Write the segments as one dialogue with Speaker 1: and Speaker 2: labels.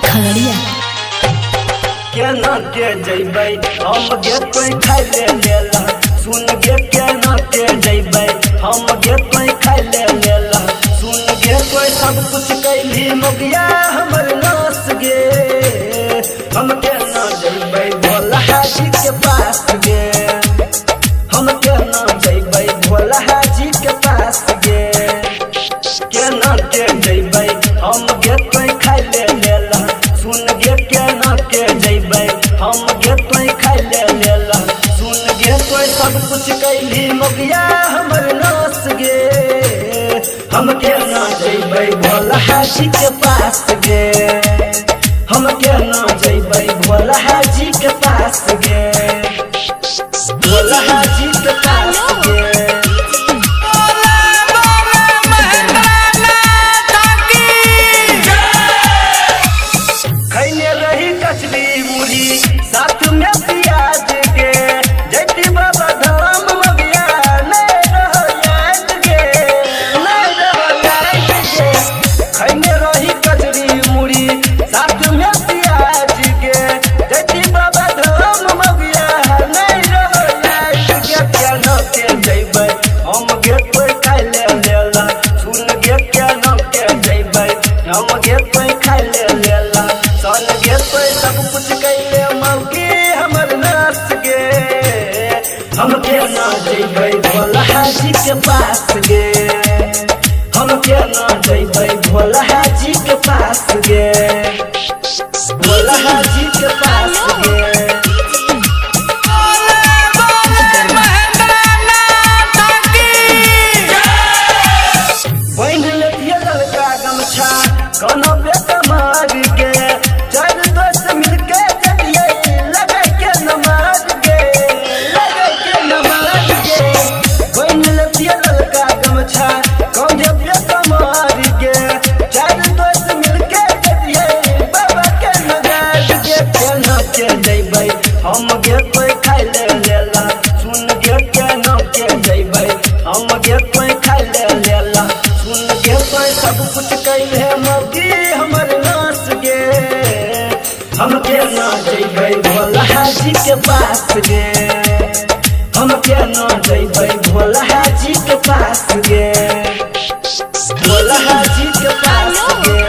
Speaker 1: खगड़िया।
Speaker 2: केना के जइबै हम गे कोई खाइ ले लेला, सुन गे केना के जइबै हम गे कोई खाइ ले लेला, सुन गे कोई सब कुछ कैली मोगिया हमर नास गे। हम केना जइबै भोला हाजी के पास गे, हम केना जइबै भोला हाजी के पास गे। केना के जइबै हम गे कोई खाइ ले लेला, सुन गे केना के जइबै हम गे कोई खाइ ले लेला, सुन गे कोई सब कुछ कैली मोगिया हमर नास गे। हम केना जइबै भोला हाजी के पास गे, हम केना जइबै भोला हाजी के पास गे, भोला हाजी के पास गे। खैने रही कचरी मुढ़ी साथ में प्याज के, जैती बाबा धाम मगिया नहीं रहो याद गे, नहीं रहो याद गे। खैने रही कचरी मुढ़ी साथ में प्याज के, जैती बाबा धाम मगिया नहीं रहो याद गे। केना के जइबै हम गे कोई खाइ ले लेला, सुन गे केना के जइबै हम गे कोई खाइ ले लेला, सन गे कोई सब कुछ कैले मौगी हमर नास गे। हम केना जइबै भोला हाजी के पास गे, हम केना जइबै भोला हाजी के पास गे, भोला हाजी के पास गे। पहिन लेतिए लड़का गमछा कोनो बेटा मार के, चार दोस्त मिलके चलिए लगे के नमाज गे, लगे के नमाज गे। पहिन लेतिए लड़का गमछा कोनो बेटा मार के, चार दोस्त मिलके चलिए बाबा के नमाज गे। केना के जइबै हम गे कोई खाइ ले लेला, सुन गे केना के जइबै हम गे कोई खाइ ले लेला, सुन गे कोई सब कुछ कैले मौगी हमर नास गे। हम केना जइबै भोला हाजी के पास गे, हम केना जइबै भोला हाजी के पास गे, भोला हाजी के पास गे।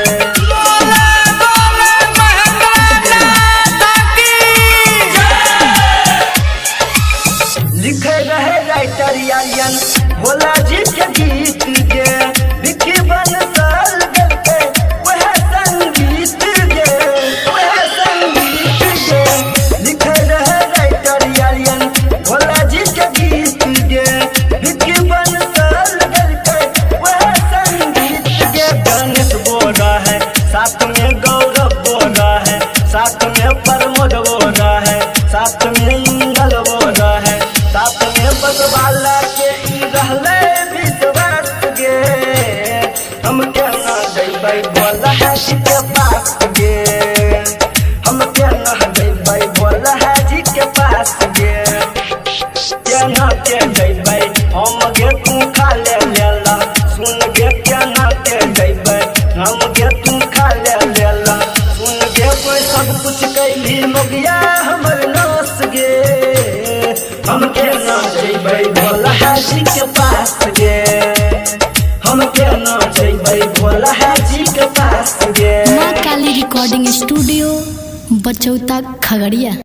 Speaker 2: लिखे रहे राइटर यालियन भोला जी के गीत गे, विकी बंसल गल के वह संगीत गे, वह संगीत गे। लिखे रहे राइटर यालियन भोला जी के गीत गे, विकी बंसल गल के वह संगीत गे। गणेश बोरा है साथ में गौरव बोरा है, साथ में प्रमोद बोरा है, साथ में इंगल बोरा है, साथ में बसवाला के ई रहले विश्वास गे। हम केना जइबै भोला हाजी के पास गे, हम केना जइबै भोला हाजी के पास गे। केना के जइबै हम गे तू खा ले लेला, सुन गे केना के जइबै हम गे तू खा ले लेला, सुन गे कोई सब कुछ कैली मोगिया हमर नास गे। हम केना जइबै भोला हाजी के पास गे, हम केना जइबै भोला हाजी के पास गे।
Speaker 1: माँ काली रिकॉर्डिंग स्टूडियो बचौता खगड़िया।